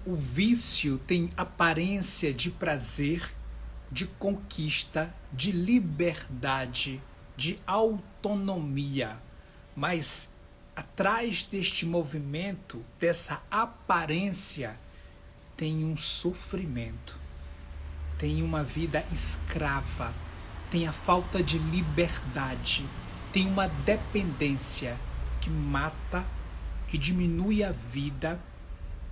O vício tem aparência de prazer, de conquista, de liberdade, de autonomia, mas atrás deste movimento, dessa aparência, tem um sofrimento, tem uma vida escrava, tem a falta de liberdade, tem uma dependência que mata, que diminui a vida,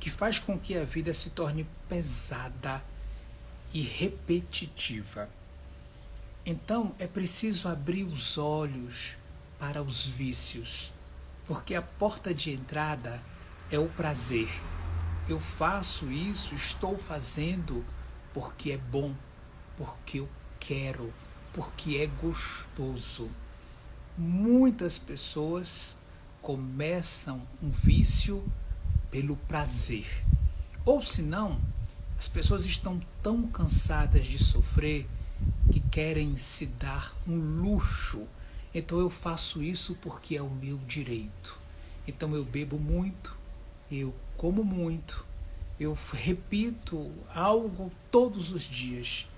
que faz com que a vida se torne pesada e repetitiva. Então é preciso abrir os olhos para os vícios, porque a porta de entrada é o prazer. Eu faço isso, estou fazendo porque é bom, porque eu quero, porque é gostoso. Muitas pessoas começam um vício pelo prazer. Ou senão, as pessoas estão tão cansadas de sofrer que querem se dar um luxo. Então eu faço isso porque é o meu direito. Então eu bebo muito, eu como muito, eu repito algo todos os dias.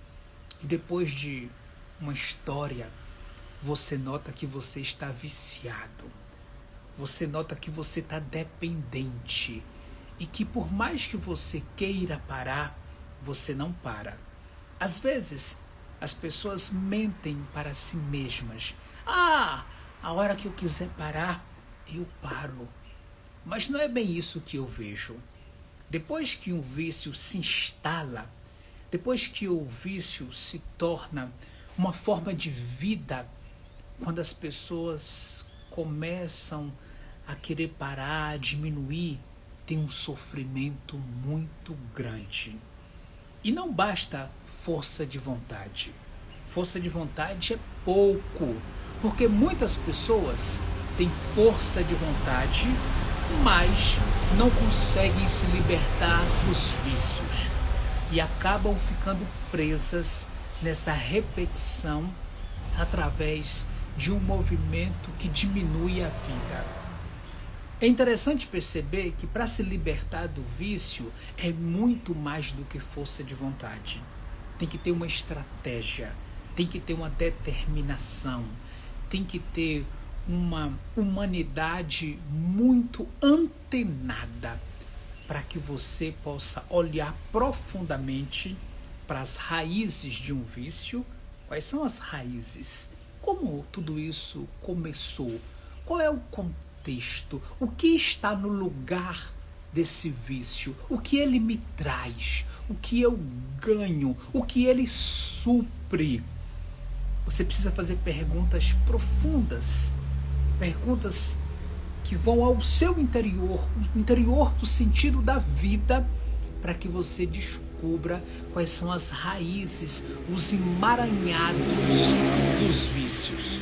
E depois de uma história, você nota que você está viciado. Você nota que você está dependente e que por mais que você queira parar, você não para. Às vezes, as pessoas mentem para si mesmas. A hora que eu quiser parar, eu paro. Mas não é bem isso que eu vejo. Depois que um vício se instala, depois que o vício se torna uma forma de vida, quando as pessoas começam a querer parar, a diminuir, tem um sofrimento muito grande. E não basta força de vontade. Força de vontade é pouco, porque muitas pessoas têm força de vontade, mas não conseguem se libertar dos vícios e acabam ficando presas nessa repetição através de um movimento que diminui a vida. É interessante perceber que para se libertar do vício é muito mais do que força de vontade. Tem que ter uma estratégia, tem que ter uma determinação, tem que ter uma humanidade muito antenada para que você possa olhar profundamente para as raízes de um vício. Quais são as raízes? Como tudo isso começou? Qual é o contexto? O que está no lugar desse vício? O que ele me traz? O que eu ganho? O que ele supre? Você precisa fazer perguntas profundas, perguntas que vão ao seu interior, o interior do sentido da vida, para que você descubra quais são as raízes, os emaranhados dos vícios.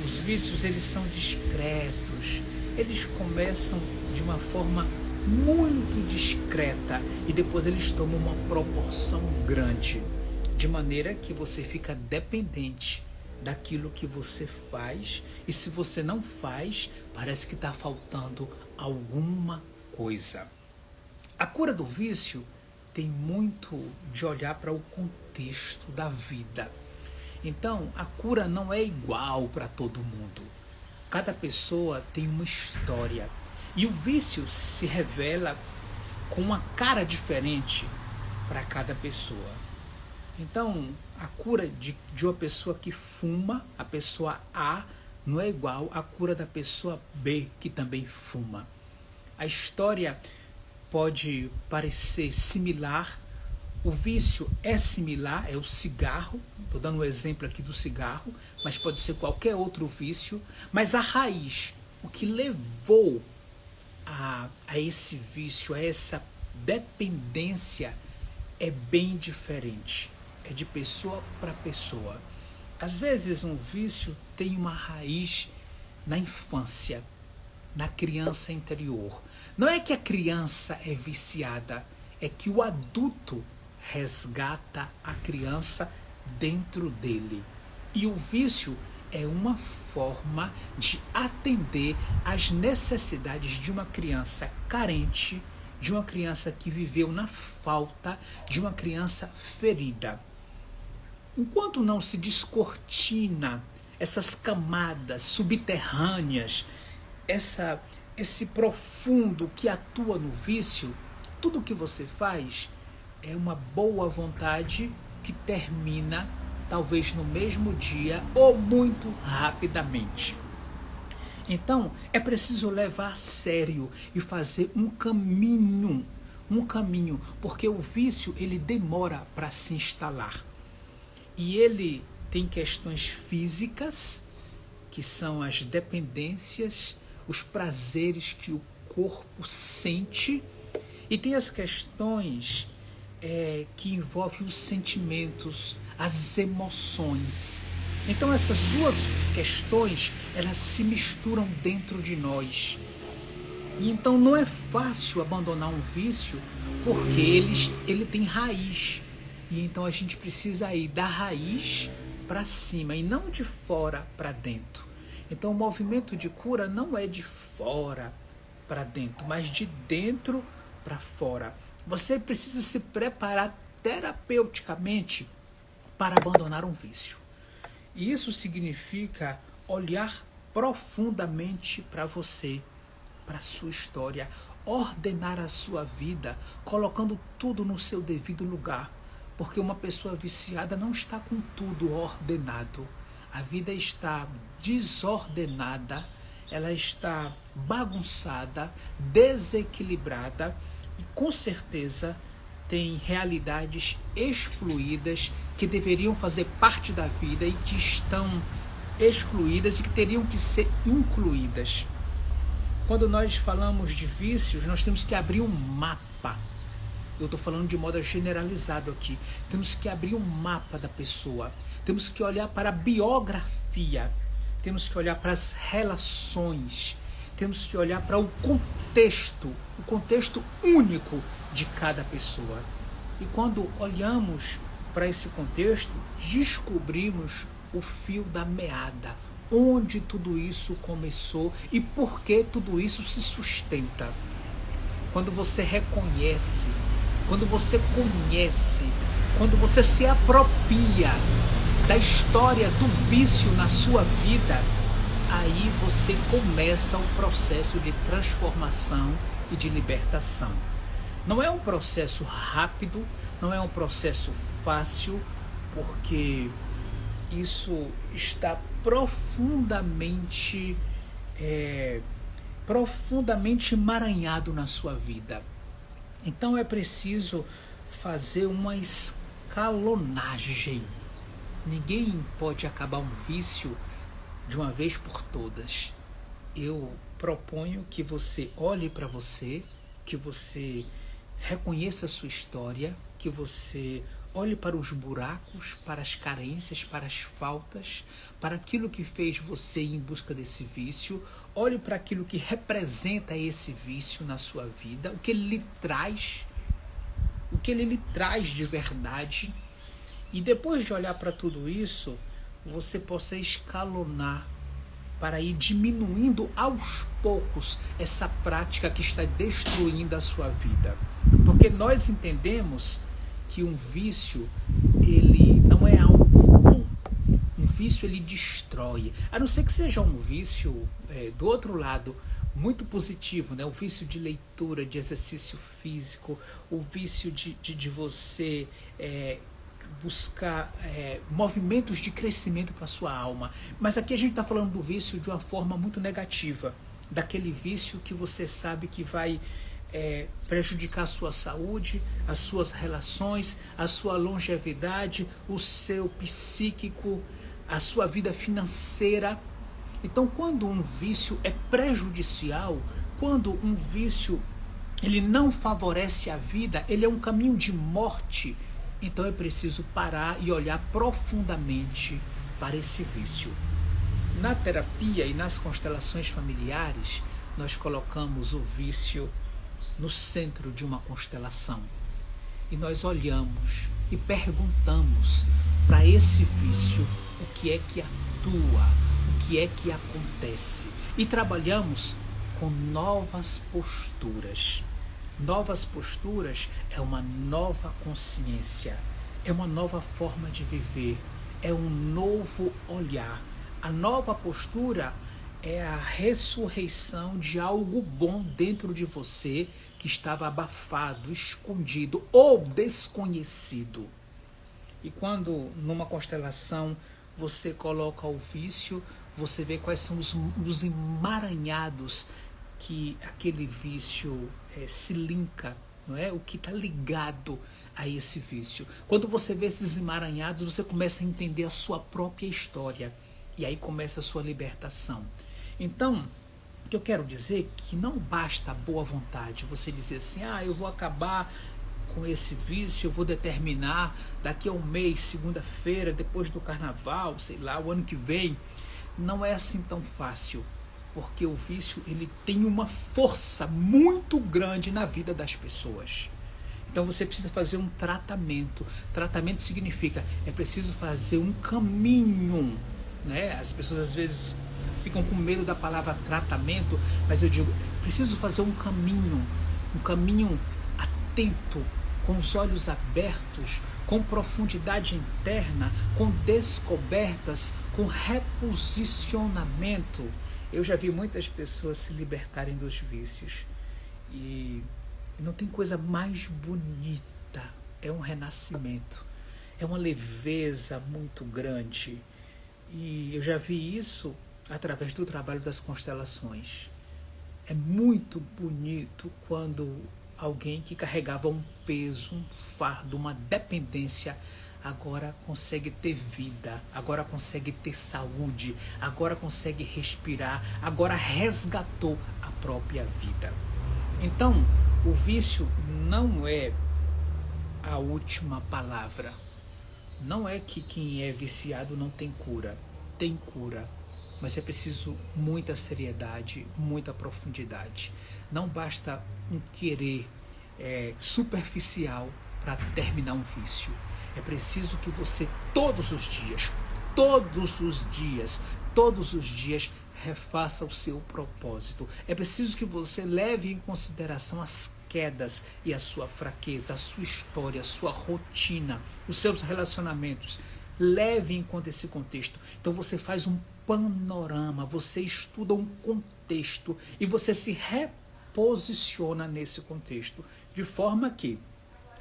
Os vícios, eles são discretos, eles começam de uma forma muito discreta e depois eles tomam uma proporção grande, de maneira que você fica dependente daquilo que você faz, e se você não faz, parece que está faltando alguma coisa. A cura do vício tem muito de olhar para o contexto da vida. Então, a cura não é igual para todo mundo. Cada pessoa tem uma história. E o vício se revela com uma cara diferente para cada pessoa. Então, a cura de uma pessoa que fuma, a pessoa A, não é igual à cura da pessoa B, que também fuma. A história pode parecer similar, o vício é similar, é o cigarro, estou dando um exemplo aqui do cigarro, mas pode ser qualquer outro vício, mas a raiz, o que levou a esse vício, a essa dependência, é bem diferente, é de pessoa para pessoa. Às vezes um vício tem uma raiz na infância, na criança interior. Não é que a criança é viciada, é que o adulto resgata a criança dentro dele. E o vício é uma forma de atender às necessidades de uma criança carente de uma criança que viveu na falta, de uma criança ferida. Enquanto não se descortina essas camadas subterrâneas, esse profundo que atua no vício, tudo que você faz é uma boa vontade que termina talvez no mesmo dia ou muito rapidamente. Então, é preciso levar a sério e fazer um caminho, porque o vício ele demora para se instalar. E ele tem questões físicas, que são as dependências, os prazeres que o corpo sente, e tem as questões que envolvem os sentimentos, as emoções. Então essas duas questões, elas se misturam dentro de nós. E então não é fácil abandonar um vício, porque ele tem raiz. E então a gente precisa ir da raiz para cima e não de fora para dentro. Então o movimento de cura não é de fora para dentro, mas de dentro para fora. Você precisa se preparar terapeuticamente para abandonar um vício. E isso significa olhar profundamente para você, para a sua história, ordenar a sua vida, colocando tudo no seu devido lugar. Porque uma pessoa viciada não está com tudo ordenado. A vida está desordenada, ela está bagunçada, desequilibrada e com certeza tem realidades excluídas que deveriam fazer parte da vida e que estão excluídas e que teriam que ser incluídas. Quando nós falamos de vícios, nós temos que abrir um mapa. Eu estou falando de modo generalizado aqui. Temos que abrir um mapa da pessoa. Temos que olhar para a biografia. Temos que olhar para as relações. Temos que olhar para o contexto único de cada pessoa. E quando olhamos para esse contexto, descobrimos o fio da meada, onde tudo isso começou e por que tudo isso se sustenta. Quando você reconhece, quando você conhece, quando você se apropria da história do vício na sua vida, aí você começa o processo de transformação e de libertação. Não é um processo rápido, não é um processo fácil, porque isso está profundamente emaranhado na sua vida. Então é preciso fazer uma escalonagem. Ninguém pode acabar um vício de uma vez por todas. Eu proponho que você olhe para você, que você reconheça a sua história, que você olhe para os buracos, para as carências, para as faltas, para aquilo que fez você ir em busca desse vício. Olhe para aquilo que representa esse vício na sua vida, o que ele lhe traz de verdade. E depois de olhar para tudo isso, você possa escalonar para ir diminuindo aos poucos essa prática que está destruindo a sua vida. Porque nós entendemos que um vício, ele não é algo bom. Um vício, ele destrói. A não ser que seja um vício, do outro lado, muito positivo, né? O vício de leitura, de exercício físico, o vício de você buscar movimentos de crescimento para a sua alma. Mas aqui a gente está falando do vício de uma forma muito negativa, daquele vício que você sabe que vai prejudicar a sua saúde, as suas relações, a sua longevidade, o seu psíquico, a sua vida financeira. Então, quando um vício é prejudicial, quando um vício ele não favorece a vida, ele é um caminho de morte. Então é preciso parar e olhar profundamente para esse vício. Na terapia e nas constelações familiares, nós colocamos o vício no centro de uma constelação. E nós olhamos e perguntamos para esse vício o que é que atua, o que é que acontece. E trabalhamos com novas posturas. Novas posturas é uma nova consciência, é uma nova forma de viver, é um novo olhar. A nova postura é a ressurreição de algo bom dentro de você que estava abafado, escondido ou desconhecido. E quando numa constelação você coloca o vício, você vê quais são os emaranhados que aquele vício se linka, não é? O que está ligado a esse vício. Quando você vê esses emaranhados, você começa a entender a sua própria história. E aí começa a sua libertação. Então, o que eu quero dizer é que não basta a boa vontade. Você dizer assim, eu vou acabar com esse vício, eu vou determinar daqui a um mês, segunda-feira, depois do carnaval, sei lá, o ano que vem. Não é assim tão fácil. Porque o vício ele tem uma força muito grande na vida das pessoas. Então você precisa fazer um tratamento. Tratamento significa, é preciso fazer um caminho, né? As pessoas às vezes ficam com medo da palavra tratamento, mas eu digo, é preciso fazer um caminho atento, com os olhos abertos, com profundidade interna, com descobertas, com reposicionamento. Eu já vi muitas pessoas se libertarem dos vícios e não tem coisa mais bonita, é um renascimento, é uma leveza muito grande. E eu já vi isso através do trabalho das constelações. É muito bonito quando alguém que carregava um peso, um fardo, uma dependência, agora consegue ter vida, agora consegue ter saúde, agora consegue respirar, agora resgatou a própria vida. Então, o vício não é a última palavra. Não é que quem é viciado não tem cura. Tem cura, mas é preciso muita seriedade, muita profundidade. Não basta um querer superficial para terminar um vício. É preciso que você todos os dias refaça o seu propósito. É preciso que você leve em consideração as quedas e a sua fraqueza, a sua história, a sua rotina, os seus relacionamentos. Leve em conta esse contexto. Então você faz um panorama, você estuda um contexto e você se reposiciona nesse contexto, de forma que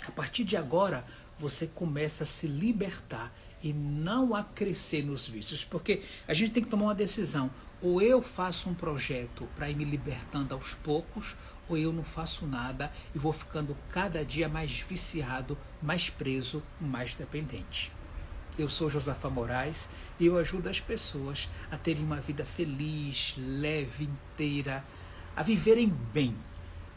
a partir de agora você começa a se libertar e não a crescer nos vícios, porque a gente tem que tomar uma decisão: ou eu faço um projeto para ir me libertando aos poucos, ou eu não faço nada e vou ficando cada dia mais viciado, mais preso, mais dependente. Eu sou Josafá Moraes e eu ajudo as pessoas a terem uma vida feliz, leve, inteira, a viverem bem.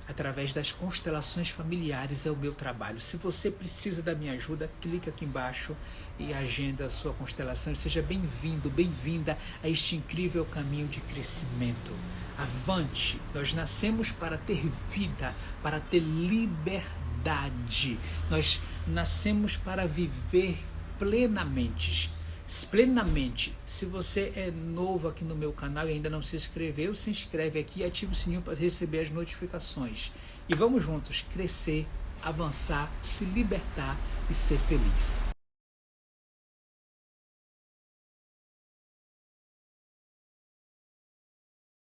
Através das constelações familiares é o meu trabalho. Se você precisa da minha ajuda, clique aqui embaixo e agenda a sua constelação. Seja bem-vindo, bem-vinda a este incrível caminho de crescimento. Avante! Nós nascemos para ter vida, para ter liberdade. Nós nascemos para viver plenamente. Se você é novo aqui no meu canal e ainda não se inscreveu, se inscreve aqui e ativa o sininho para receber as notificações. E vamos juntos crescer, avançar, se libertar e ser feliz.